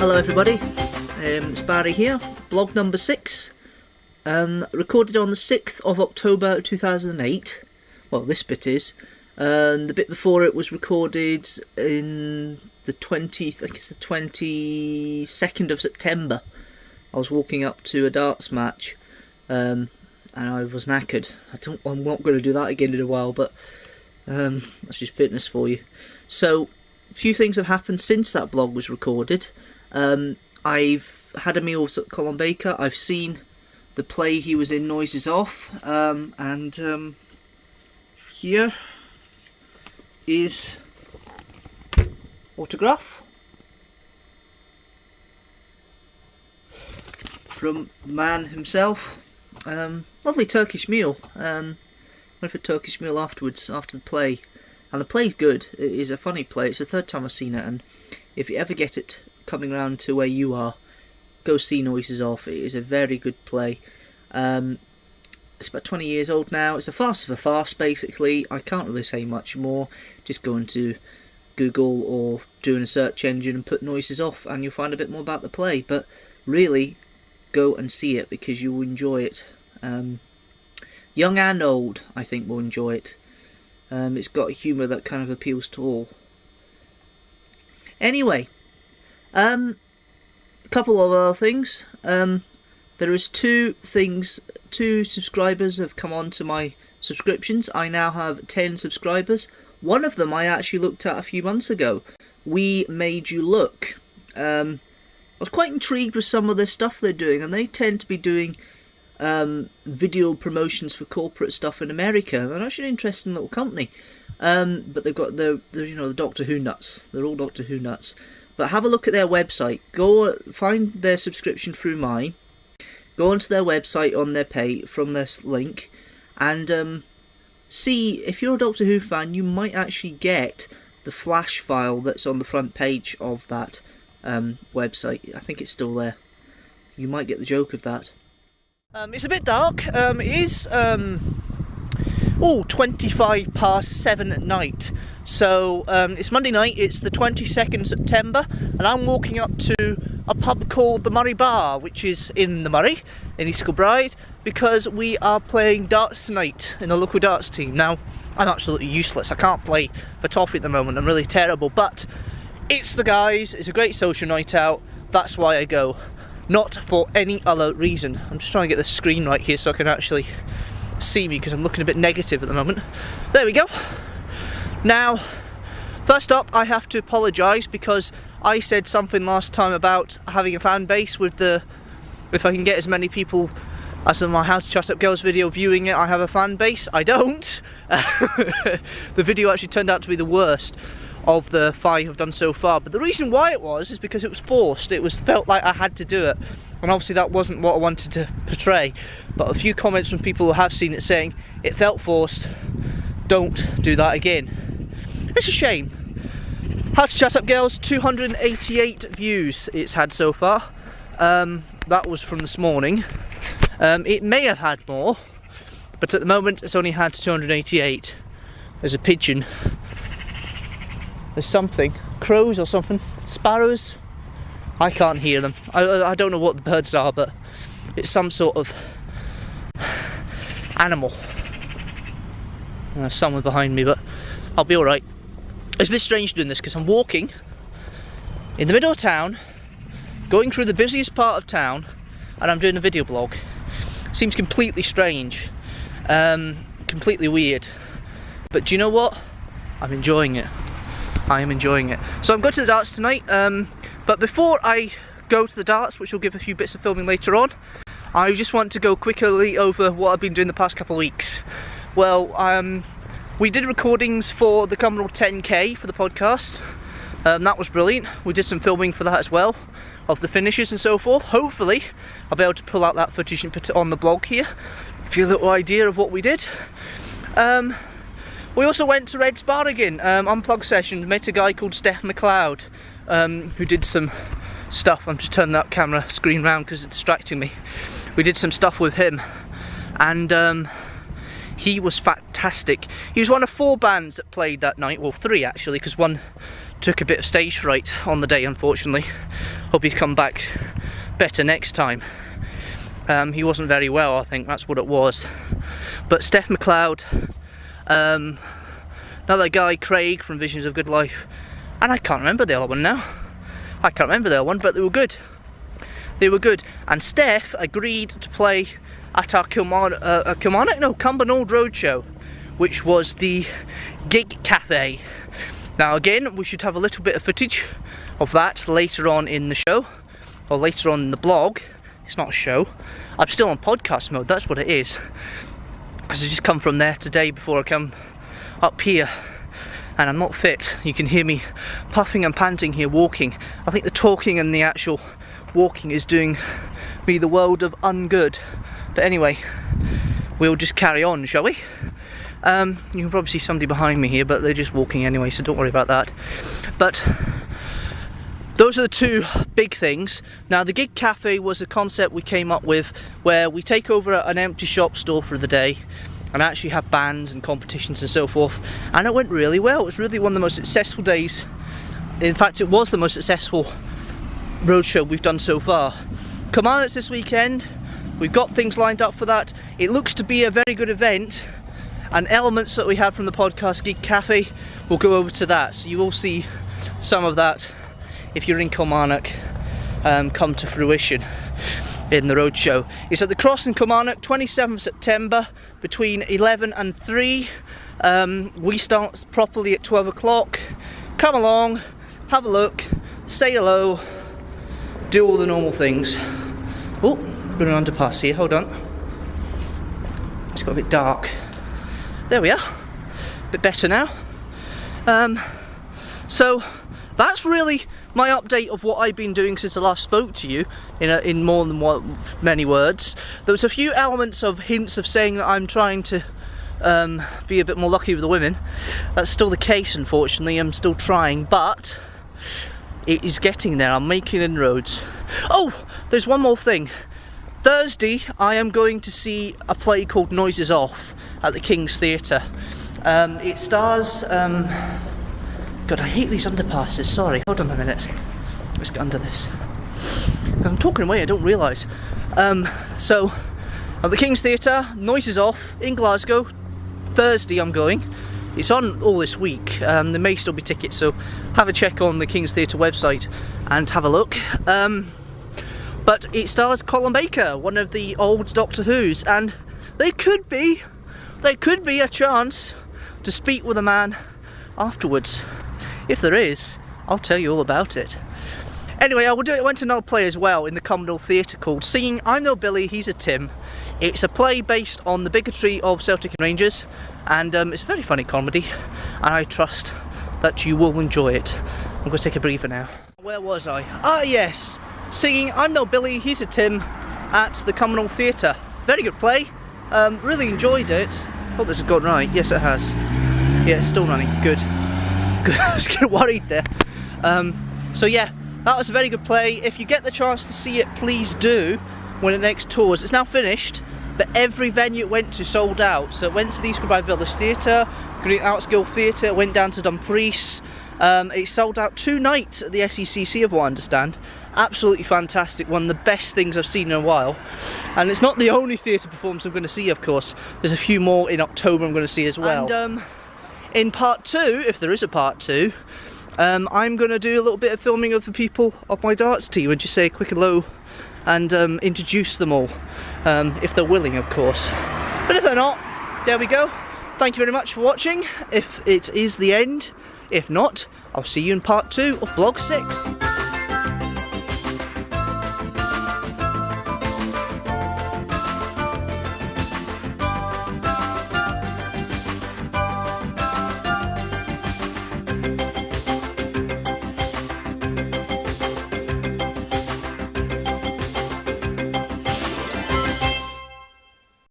Hello everybody, it's Barry here, blog number 6, recorded on the 6th of October 2008, well this bit is, and the bit before it was recorded in the 22nd of September. I was walking up to a darts match, and I was knackered. I'm not going to do that again in a while, but that's just fitness for you. So, a few things have happened since that blog was recorded. I've had a meal at Colin Baker. I've seen the play he was in, Noises Off, and here is autograph from the man himself. Lovely Turkish meal. Went for a Turkish meal afterwards, after the play, and the play's good. It is a funny play. It's the third time I've seen it, and if you ever get it coming around to where you are, go see Noises Off. It is a very good play. It's about 20 years old now. It's a farce of a farce, basically. I can't really say much more. Just go into Google or doing a search engine and put Noises Off and you'll find a bit more about the play. But really, go and see it because you will enjoy it. Young and old, I think, will enjoy it. It's got a humour that kind of appeals to all. Anyway, a couple of other things. There is two subscribers have come on to my subscriptions. I now have 10 subscribers. One of them I actually looked at a few months ago. We Made You Look. I was quite intrigued with some of the stuff they're doing, and they tend to be doing video promotions for corporate stuff in America. They're actually an interesting little company. But they've got the Doctor Who nuts. They're all Doctor Who nuts. But have a look at their website. Go find their subscription through mine. Go onto their website on their page from this link, and see if you're a Doctor Who fan. You might actually get the flash file that's on the front page of that website. I think it's still there. You might get the joke of that. It's a bit dark. It is 7:25 at night. So it's Monday night, it's the 22nd of September, and I'm walking up to a pub called the Murray Bar, which is in the Murray, in East Kilbride, because we are playing darts tonight in the local darts team. Now, I'm absolutely useless. I can't play for toffee at the moment. I'm really terrible, but it's the guys. It's a great social night out. That's why I go, not for any other reason. I'm just trying to get the screen right here so I can actually see me, because I'm looking a bit negative at the moment. There we go. Now, first up, I have to apologise because I said something last time about having a fan base with if I can get as many people as in my How to Chat Up Girls video viewing it, I have a fan base. I don't. The video actually turned out to be the worst of the 5 I've done so far, but the reason why it was is because it was forced. It felt like I had to do it, and obviously that wasn't what I wanted to portray. But a few comments from people who have seen it saying it felt forced. Don't do that again. It's a shame. How to Chat Up Girls, 288 views it's had so far. That was from this morning. It may have had more, but at the moment it's only had 288. There's a pigeon. There's something. Crows or something. Sparrows. I can't hear them. I don't know what the birds are, but it's some sort of animal. There's someone behind me, but I'll be alright. It's a bit strange doing this because I'm walking in the middle of town, going through the busiest part of town, and I'm doing a video blog. Seems completely strange, completely weird, but do you know what? I'm enjoying it. I am enjoying it. So I'm going to the darts tonight, but before I go to the darts, which will give a few bits of filming later on, I just want to go quickly over what I've been doing the past couple of weeks. Well, we did recordings for the Cumbernauld 10K for the podcast. That was brilliant. We did some filming for that as well, of the finishes and so forth. Hopefully, I'll be able to pull out that footage and put it on the blog here. Give you a little idea of what we did. We also went to Red's Bar again, unplugged session. Met a guy called Steph McLeod, who did some stuff. I'm just turning that camera screen round because it's distracting me. We did some stuff with him, and he was fantastic. He was one of 4 bands that played that night, well 3 actually, because one took a bit of stage fright on the day, unfortunately. Hope he'd come back better next time. He wasn't very well, I think that's what it was. But Steph McLeod, another guy, Craig from Visions of Good Life, and I can't remember the other one now. I can't remember the other one, but they were good. They were good. And Steph agreed to play at our Cumbernauld Roadshow, which was the Gig Cafe. Now again, we should have a little bit of footage of that later on in the show, or later on in the blog. It's not a show. I'm still on podcast mode, that's what it is. Because I just come from there today before I come up here. And I'm not fit. You can hear me puffing and panting here walking. I think the talking and the actual walking is doing me the world of ungood. But anyway, we'll just carry on, shall we? You can probably see somebody behind me here, but they're just walking anyway, so don't worry about that. But those are the two big things. Now, the Gig Cafe was a concept we came up with where we take over an empty shop store for the day and actually have bands and competitions and so forth, and it went really well. It was really one of the most successful days. In fact, it was the most successful roadshow we've done so far. Come on, it's this weekend. We've got things lined up for that. It looks to be a very good event, and elements that we had from the podcast Gig Cafe will go over to that, so you will see some of that if you're in Kilmarnock come to fruition in the roadshow. It's at the Cross in Kilmarnock, 27th September, between 11 and 3. We start properly at 12 o'clock. Come along, have a look, say hello, do all the normal things. Oh, we're an underpass here, hold on. It's got a bit dark. There we are, a bit better now. So that's really my update of what I've been doing since I last spoke to you in more than many words. There was a few elements of hints of saying that I'm trying to be a bit more lucky with the women. That's still the case, unfortunately. I'm still trying, but it is getting there. I'm making inroads. Oh, there's one more thing. Thursday I am going to see a play called Noises Off at the King's Theatre. It stars God, I hate these underpasses, sorry, hold on a minute. Let's get under this. I'm talking away, I don't realise. So, at the King's Theatre, Noises Off, in Glasgow. Thursday I'm going. It's on all this week. There may still be tickets, so have a check on the King's Theatre website and have a look. But it stars Colin Baker, one of the old Doctor Who's, and there could be a chance to speak with a man afterwards. If there is, I'll tell you all about it. Anyway, I went to another play as well in the Cumbernauld Theatre called Singing I'm No Billy, He's a Tim. It's a play based on the bigotry of Celtic and Rangers, and it's a very funny comedy, and I trust that you will enjoy it. I'm going to take a breather now. Where was I? Ah yes, Singing I'm No Billy, He's a Tim at the Cumbernauld Theatre. Very good play, really enjoyed it. Hope this has gone right. Yes, it has. Yeah, it's still running. Good. I was getting worried there. So yeah, that was a very good play. If you get the chance to see it, please do when it next tours. It's now finished, but every venue it went to sold out. So it went to the East Kilbride Village Theatre, Green Arts Guild Theatre, it went down to Dumfries. It sold out 2 nights at the SECC, of what I understand. Absolutely fantastic, one of the best things I've seen in a while. And it's not the only theatre performance I'm going to see, of course. There's a few more in October I'm going to see as well. And in part 2, if there is a part 2, I'm going to do a little bit of filming of the people of my darts team and just say a quick hello and introduce them all, if they're willing, of course. But if they're not, there we go. Thank you very much for watching, if it is the end. If not, I'll see you in part 2 of Vlog 6.